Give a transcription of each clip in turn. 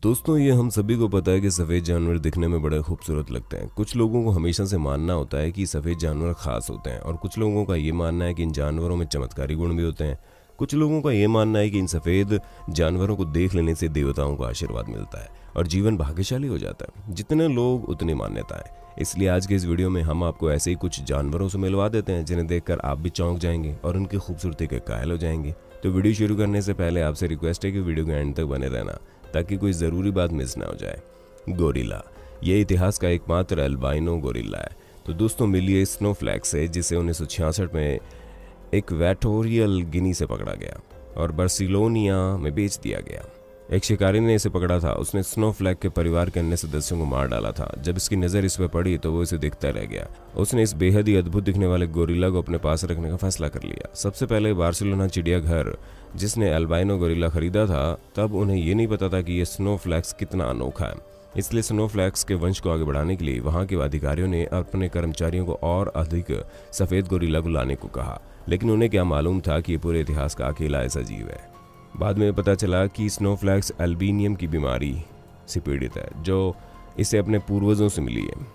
दोस्तों, ये हम सभी को पता है कि सफ़ेद जानवर दिखने में बड़े खूबसूरत लगते हैं। कुछ लोगों को हमेशा से मानना होता है कि सफ़ेद जानवर ख़ास होते हैं और कुछ लोगों का ये मानना है कि इन जानवरों में चमत्कारी गुण भी होते हैं। कुछ लोगों का ये मानना है कि इन सफ़ेद जानवरों को देख लेने से देवताओं का आशीर्वाद मिलता है और जीवन भाग्यशाली हो जाता है। जितने लोग उतनी मान्यताएं। इसलिए आज के इस वीडियो में हम आपको ऐसे ही कुछ जानवरों से मिलवा देते हैं जिन्हें देखकर आप भी चौंक जाएंगे और उनकी खूबसूरती के कायल हो जाएंगे। तो वीडियो शुरू करने से पहले आपसे रिक्वेस्ट है कि वीडियो के एंड तक बने रहना ताकि कोई ज़रूरी बात मिस ना हो जाए। गोरिल्ला, ये इतिहास का एकमात्र अल्बाइनो गोरिल्ला है। तो दोस्तों, मिलिए स्नोफ्लैक से, जिसे 1966 में इक्वेटोरियल गिनी से पकड़ा गया और बार्सिलोनिया में बेच दिया गया। एक शिकारी ने इसे पकड़ा था। उसने स्नोफ्लैक के परिवार के अन्य सदस्यों को मार डाला था। जब इसकी नज़र इस पर पड़ी तो वो इसे देखता रह गया। उसने इस बेहद ही अद्भुत दिखने वाले गोरिल्ला को अपने पास रखने का फैसला कर लिया। सबसे पहले बार्सिलोना चिड़ियाघर जिसने अल्बाइनो गोरिल्ला खरीदा था, तब उन्हें ये नहीं पता था कि ये स्नोफ्लैक्स कितना अनोखा है। इसलिए स्नोफ्लैक्स के वंश को आगे बढ़ाने के लिए वहाँ के अधिकारियों ने अपने कर्मचारियों को और अधिक सफ़ेद गोरिल्ला को लाने को कहा। लेकिन उन्हें क्या मालूम था कि ये पूरे इतिहास का अकेला ऐसा जीव है। बाद में पता चला कि स्नोफ्लैक्स अल्बिनियम की बीमारी से पीड़ित है, जो इसे अपने पूर्वजों से मिली है।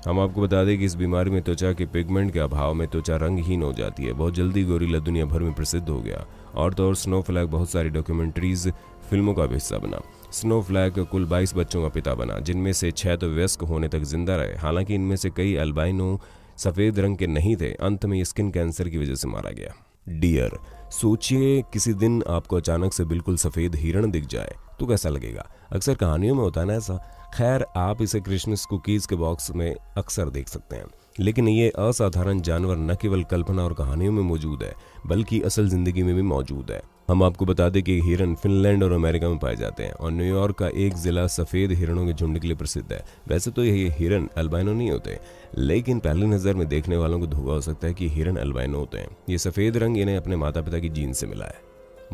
हम आपको बता दें कि इस बीमारी में त्वचा के पिगमेंट के अभाव में त्वचा रंगहीन हो जाती है। बहुत जल्दी गोरिल्ला दुनिया भर में प्रसिद्ध हो गया और तो और स्नोफ्लैक बहुत सारी डॉक्यूमेंट्रीज फिल्मों का भी हिस्सा बना। स्नोफ्लैक कुल 22 बच्चों का पिता बना, जिनमें से 6 तो वयस्क होने तक जिंदा रहे। हालांकि इनमें से कई अल्बाइनो सफ़ेद रंग के नहीं थे। अंत में स्किन कैंसर की वजह से मारा गया। डियर, सोचिए किसी दिन आपको अचानक से बिल्कुल सफ़ेद हिरण दिख जाए तो कैसा लगेगा। अक्सर कहानियों में होता है ना ऐसा। खैर, आप इसे क्रिसमस कुकीज़ के बॉक्स में अक्सर देख सकते हैं। लेकिन ये असाधारण जानवर न केवल कल्पना और कहानियों में मौजूद है, बल्कि असल ज़िंदगी में भी मौजूद है। हम आपको बता दें कि हिरन फिनलैंड और अमेरिका में पाए जाते हैं और न्यूयॉर्क का एक ज़िला सफ़ेद हिरणों के झुंड के लिए प्रसिद्ध है। वैसे तो ये हिरन अल्बाइनो नहीं होते, लेकिन पहली नज़र में देखने वालों को धोखा हो सकता है कि हिरन अल्बाइनो होते हैं। ये सफ़ेद रंग इन्हें अपने माता पिता की जीन से मिला है।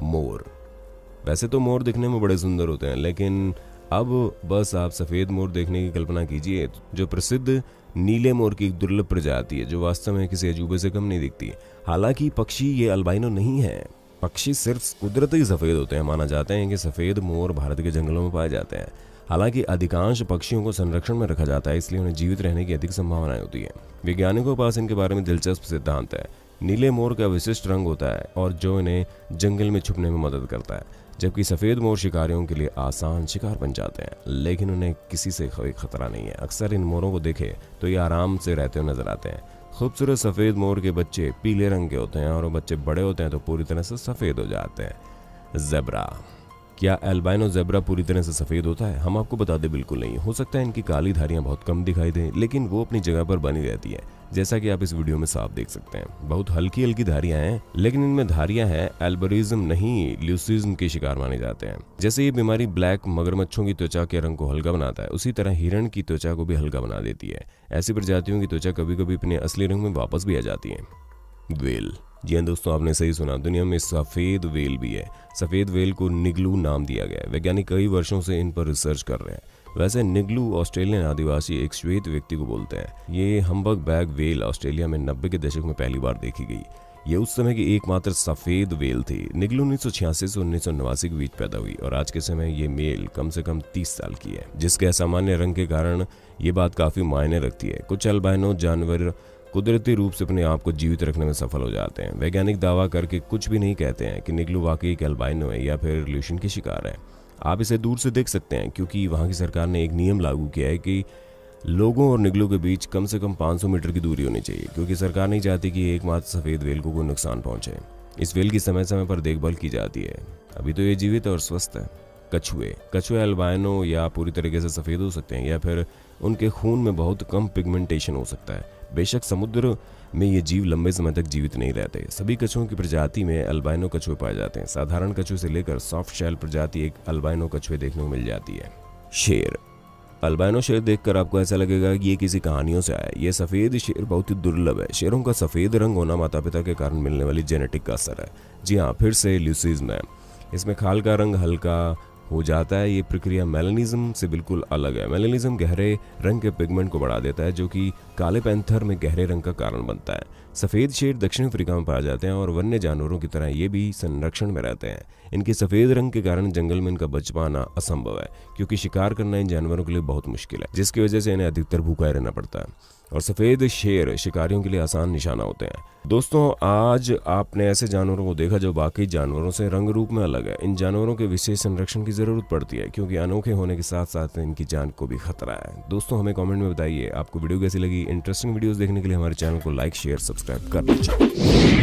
मोर, वैसे तो मोर दिखने में बड़े सुंदर होते हैं, लेकिन अब बस आप सफ़ेद मोर देखने की कल्पना कीजिए, जो प्रसिद्ध नीले मोर की एक दुर्लभ प्रजाति है, जो वास्तव में किसी अजूबे से कम नहीं दिखती। हालांकि पक्षी ये अल्बाइनो नहीं है। पक्षी सिर्फ कुदरती सफ़ेद होते हैं। माना जाता है कि सफ़ेद मोर भारत के जंगलों में पाए जाते हैं। हालांकि अधिकांश पक्षियों को संरक्षण में रखा जाता है, इसलिए उन्हें जीवित रहने की अधिक संभावनाएं होती है। वैज्ञानिकों के पास इनके बारे में दिलचस्प सिद्धांत है। नीले मोर का विशिष्ट रंग होता है और जो इन्हें जंगल में छुपने में मदद करता है, जबकि सफ़ेद मोर शिकारियों के लिए आसान शिकार बन जाते हैं, लेकिन उन्हें किसी से कोई खतरा नहीं है। अक्सर इन मोरों को देखे तो ये आराम से रहते हुए नजर आते हैं। खूबसूरत सफ़ेद मोर के बच्चे पीले रंग के होते हैं और वो बच्चे बड़े होते हैं तो पूरी तरह से सफ़ेद हो जाते हैं। ज़ेब्रा, क्या अल्बाइनो ज़ेब्रा पूरी तरह से सफ़ेद होता है? हम आपको बता दें, बिल्कुल नहीं। हो सकता है इनकी काली धारियाँ बहुत कम दिखाई दें, लेकिन वो अपनी जगह पर बनी रहती है, जैसा कि आप इस वीडियो में साफ देख सकते हैं। बहुत हल्की हल्की धारियां हैं, लेकिन इनमें धारियां हैं एल्बरिज्म नहीं, ल्यूसिज्म के शिकार माने जाते हैं। जैसे ये बीमारी ब्लैक मगरमच्छों की त्वचा के रंग को हल्का बनाता है, उसी तरह हिरण की त्वचा को भी हल्का बना देती है। ऐसी प्रजातियों की त्वचा कभी कभी अपने असली रंग में वापस भी आ जाती है। वेल, जी हाँ दोस्तों, आपने सही सुना। दुनिया में सफ़ेद वेल भी है। सफ़ेद वेल को निगलू नाम दिया गया है। वैज्ञानिक कई वर्षों से इन पर रिसर्च कर रहे हैं। वैसे निगलू ऑस्ट्रेलियन आदिवासी एक श्वेत व्यक्ति को बोलते हैं। ये हम्बग बैग वेल ऑस्ट्रेलिया में 90 के दशक में पहली बार देखी गई। ये उस समय की एकमात्र सफ़ेद वेल थी। निगलू 1986 से 1989 के बीच पैदा हुई और आज के समय ये मेल कम से कम 30 साल की है, जिसके असामान्य रंग के कारण ये बात काफ़ी मायने रखती है। कुछ अल्बाइनो जानवर कुदरती रूप से अपने आप को जीवित रखने में सफल हो जाते हैं। वैज्ञानिक दावा करके कुछ भी नहीं कहते हैं कि निगलू वाकई एक अल्बाइनो है या फिर इल्यूशन की शिकार है। आप इसे दूर से देख सकते हैं क्योंकि वहाँ की सरकार ने एक नियम लागू किया है कि लोगों और निगलू के बीच कम से कम 500 मीटर की दूरी होनी चाहिए, क्योंकि सरकार नहीं चाहती कि एकमात्र सफ़ेद वेल को कोई नुकसान पहुँचे। इस वेल की समय समय पर देखभाल की जाती है। अभी तो ये जीवित और स्वस्थ है। कछुए अल्बाइनो या पूरी तरीके से सफ़ेद हो सकते हैं या फिर उनके खून में बहुत कम पिगमेंटेशन हो सकता है। बेशक समुद्र में ये जीव लंबे समय तक जीवित नहीं रहते। सभी कछुओं की प्रजाति में अल्बाइनो कछुए पाए जाते हैं। साधारण कछुए से लेकर सॉफ्ट शेल प्रजाति एक अल्बाइनो कछुए देखने को मिल जाती है। शेर, अल्बाइनो शेर देखकर आपको ऐसा लगेगा कि ये किसी कहानियों से आया। ये सफ़ेद शेर बहुत ही दुर्लभ है। शेरों का सफ़ेद रंग होना माता पिता के कारण मिलने वाली जेनेटिक का असर है। जी हाँ, फिर से ल्यूसिज्म है। इसमें खाल का रंग हल्का हो जाता है। ये प्रक्रिया मेलानिज्म से बिल्कुल अलग है। मेलानिज्म गहरे रंग के पिगमेंट को बढ़ा देता है जो कि काले पैंथर में गहरे रंग का कारण बनता है। सफ़ेद शेर दक्षिण अफ्रीका में पाए जाते हैं और वन्य जानवरों की तरह ये भी संरक्षण में रहते हैं। इनके सफ़ेद रंग के कारण जंगल में इनका बच पाना असंभव है, क्योंकि शिकार करना इन जानवरों के लिए बहुत मुश्किल है, जिसकी वजह से इन्हें अधिकतर भूखा रहना पड़ता है। और सफ़ेद शेर शिकारियों के लिए आसान निशाना होते हैं। दोस्तों, आज आपने ऐसे जानवरों को देखा जो बाकी जानवरों से रंग रूप में अलग है। इन जानवरों के विशेष संरक्षण की ज़रूरत पड़ती है, क्योंकि अनोखे होने के साथ साथ इनकी जान को भी खतरा है। दोस्तों, हमें कमेंट में बताइए आपको वीडियो कैसी लगी। इंटरेस्टिंग वीडियोस देखने के लिए हमारे चैनल को लाइक, शेयर, सब्सक्राइब कर लीजिए।